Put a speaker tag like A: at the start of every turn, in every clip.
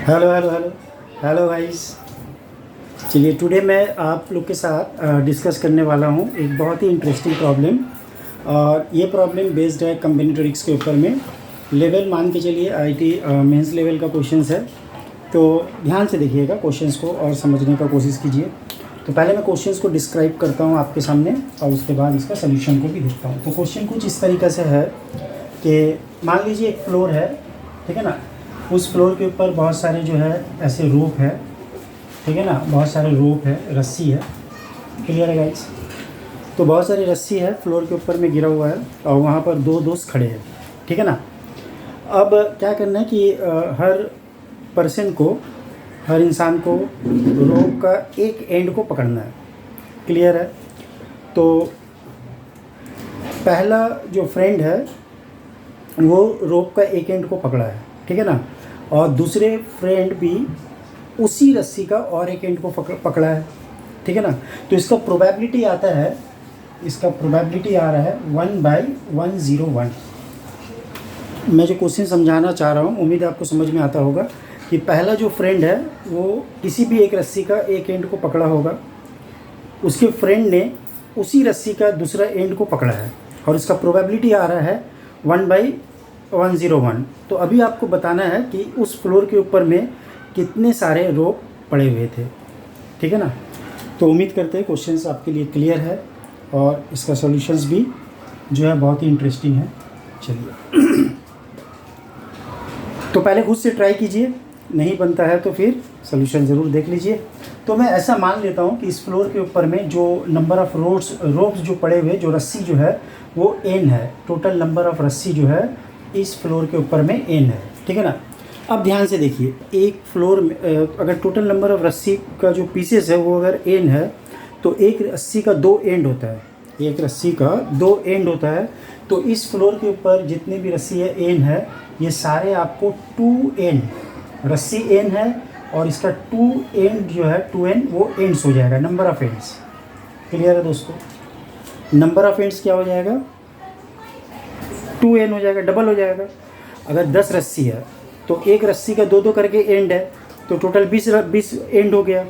A: Hello hello hello hello guys. चलिए today मैं आप लोग के साथ डिस्कस करने वाला हूँ एक बहुत ही इंटरेस्टिंग प्रॉब्लम। और ये प्रॉब्लम बेस्ड है कॉम्बिनेटरिक्स के ऊपर में। लेवल मान के चलिए आईटी मेंस लेवल का क्वेश्चंस है, तो ध्यान से देखिएगा क्वेश्चंस को और समझने का कोशिश कीजिए। तो पहले मैं क्वेश्चंस को डिस्क्राइब करता हूँ आपके सामने और उसके बाद इसका सोल्यूशन को भी देखता हूँ। तो क्वेश्चन कुछ इस तरीके से है कि मान लीजिए एक फ्लोर है, ठीक है ना। उस फ्लोर के ऊपर बहुत सारे जो है ऐसे रोप है, ठीक है ना, बहुत सारे रोप है, रस्सी है। क्लियर है गाइस। तो बहुत सारी रस्सी है फ्लोर के ऊपर में गिरा हुआ है और वहाँ पर दो दोस्त खड़े हैं, ठीक है ना। अब क्या करना है कि हर पर्सन को, हर इंसान को रोप का एक एंड को पकड़ना है। क्लियर है। तो पहला जो फ्रेंड है वो रोप का एक एंड को पकड़ा है, ठीक है ना, और दूसरे फ्रेंड भी उसी रस्सी का और एक एंड को पकड़ा है, ठीक है ना। तो इसका प्रोबेबिलिटी आता है, इसका प्रोबेबिलिटी आ रहा है 1/101। मैं जो क्वेश्चन समझाना चाह रहा हूँ उम्मीद है आपको समझ में आता होगा कि पहला जो फ्रेंड है वो किसी भी एक रस्सी का एक एंड को पकड़ा होगा, उसके फ्रेंड ने उसी रस्सी का दूसरा एंड को पकड़ा है और इसका प्रोबेबिलिटी आ रहा है 1/101। तो अभी आपको बताना है कि उस फ्लोर के ऊपर में कितने सारे रोप पड़े हुए थे, ठीक है ना। तो उम्मीद करते हैं क्वेश्चंस आपके लिए क्लियर है और इसका सॉल्यूशंस भी जो है बहुत ही इंटरेस्टिंग है। चलिए तो पहले खुद से ट्राई कीजिए, नहीं बनता है तो फिर सॉल्यूशन ज़रूर देख लीजिए। तो मैं ऐसा मान लेता हूँ कि इस फ्लोर के ऊपर में जो नंबर ऑफ़ रोप्स जो पड़े हुए, जो रस्सी जो है वो n है। टोटल नंबर ऑफ़ रस्सी जो है इस फ्लोर के ऊपर में n है, ठीक है ना। अब ध्यान से देखिए, एक फ्लोर में अगर टोटल नंबर ऑफ़ रस्सी का जो पीसेस है वो अगर n है तो एक रस्सी का दो एंड होता है, एक रस्सी का दो एंड होता है। तो इस फ्लोर के ऊपर जितने भी रस्सी है n है, ये सारे आपको 2n, रस्सी n है और इसका 2 एंड जो है 2n वो एंड्स हो जाएगा, नंबर ऑफ़ एंड्स। क्लियर है दोस्तों। नंबर ऑफ़ एंड्स क्या हो जाएगा, 2n हो जाएगा, डबल हो जाएगा। अगर 10 रस्सी है तो एक रस्सी का दो दो करके एंड है, तो टोटल 20 एंड हो गया।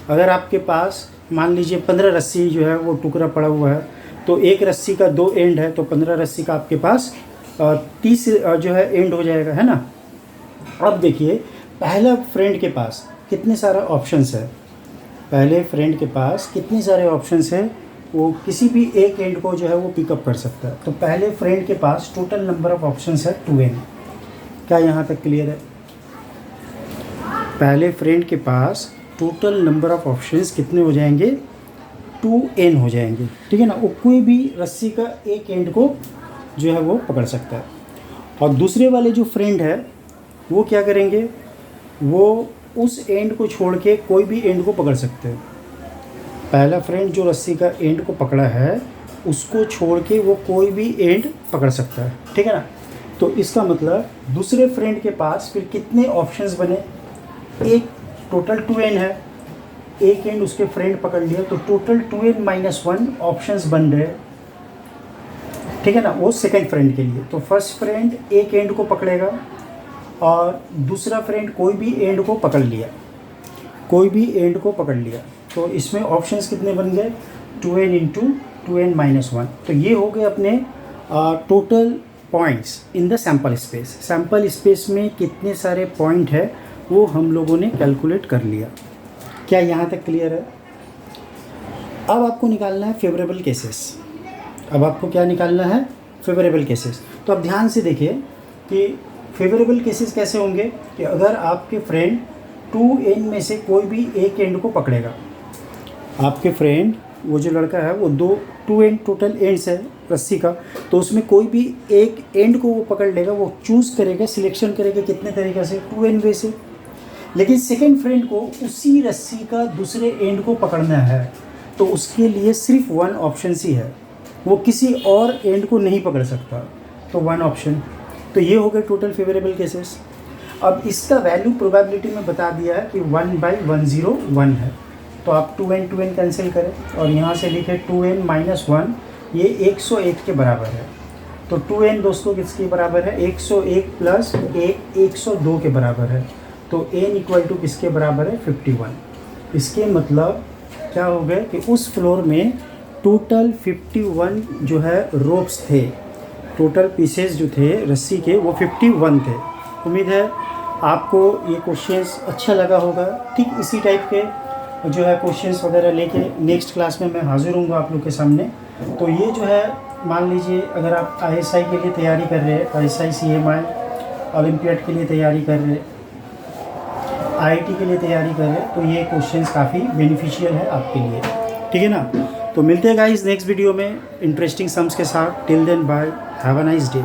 A: अगर आपके पास मान लीजिए 15 रस्सी जो है वो टुकड़ा पड़ा हुआ है, तो एक रस्सी का दो एंड है, तो 15 रस्सी का आपके पास 30 जो है एंड हो जाएगा, है ना। अब देखिए पहला फ्रेंड के पास कितने सारा ऑप्शंस है, पहले फ्रेंड के पास कितने सारे ऑप्शंस है, वो किसी भी एक एंड को जो है वो पिकअप कर सकता है। तो पहले फ्रेंड के पास टोटल नंबर ऑफ़ ऑप्शंस है 2n। क्या यहाँ तक क्लियर है। पहले फ्रेंड के पास टोटल नंबर ऑफ़ ऑप्शंस कितने हो जाएंगे, 2n हो जाएंगे, ठीक है ना। वो कोई भी रस्सी का एक एंड को जो है वो पकड़ सकता है। और दूसरे वाले जो फ्रेंड है वो क्या करेंगे, वो उस एंड को छोड़ के कोई भी एंड को पकड़ सकते हैं। पहला फ्रेंड जो रस्सी का एंड को पकड़ा है उसको छोड़ के वो कोई भी एंड पकड़ सकता है, ठीक है ना। तो इसका मतलब दूसरे फ्रेंड के पास फिर कितने ऑप्शंस बने, एक टोटल 2n है, एक एंड उसके फ्रेंड पकड़ लिया, तो टोटल 2n-1 ऑप्शंस बन रहे, ठीक है ना, वो सेकंड फ्रेंड के लिए। तो फर्स्ट फ्रेंड एक एंड को पकड़ेगा और दूसरा फ्रेंड कोई भी एंड को पकड़ लिया, कोई भी एंड को पकड़ लिया। तो इसमें ऑप्शंस कितने बन गए, 2n × 2n-1। तो ये हो गए अपने total points in the sample space. Sample space में कितने सारे पॉइंट है वो हम लोगों ने कैलकुलेट कर लिया। क्या यहाँ तक क्लियर है। अब आपको निकालना है फेवरेबल केसेस। अब आपको क्या निकालना है, फेवरेबल केसेस। तो अब ध्यान से देखिए कि फेवरेबल केसेस कैसे होंगे कि अगर आपके फ्रेंड 2n में से कोई भी एक एंड को पकड़ेगा, आपके फ्रेंड वो जो लड़का है वो 2n टोटल एंड्स है रस्सी का, तो उसमें कोई भी एक एंड को वो पकड़ लेगा, वो चूज़ करेगा, सिलेक्शन करेगा कितने तरीक़े से, 2n वे से। लेकिन सेकेंड फ्रेंड को उसी रस्सी का दूसरे एंड को पकड़ना है, तो उसके लिए सिर्फ 1 ऑप्शन ही है, वो किसी और एंड को नहीं पकड़ सकता, तो 1 ऑप्शन। तो ये हो गए टोटल फेवरेबल केसेस। अब इसका वैल्यू प्रोबेबिलिटी में बता दिया है कि 1/101 है। तो आप 2n कैंसिल करें और यहाँ से लिखे 2n-1, ये 101 के बराबर है। तो 2n दोस्तों किसके बराबर है, 101 + 1 102 के बराबर है। तो n इक्वल टू किसके बराबर है 51। इसके मतलब क्या हो गए कि उस फ्लोर में टोटल 51 जो है रोप्स थे, टोटल पीसेस जो थे रस्सी के वो 51 थे। उम्मीद है आपको ये क्वेश्चंस अच्छा लगा होगा। ठीक इसी टाइप के जो है क्वेश्चंस वगैरह लेके नेक्स्ट क्लास में मैं हाजिर हूँगा आप लोग के सामने। तो ये जो है मान लीजिए अगर आप ISI के लिए तैयारी कर रहे हैं, ISI CMI ओलंपियाड के लिए तैयारी कर रहे हैं, IIT के लिए तैयारी कर रहे हैं, तो ये क्वेश्चंस काफ़ी बेनिफिशियल है आपके लिए। ठीक है ना। तो मिलते हैं गाइस नेक्स्ट वीडियो में इंटरेस्टिंग सम्स के साथ। Till then bye, have a nice day.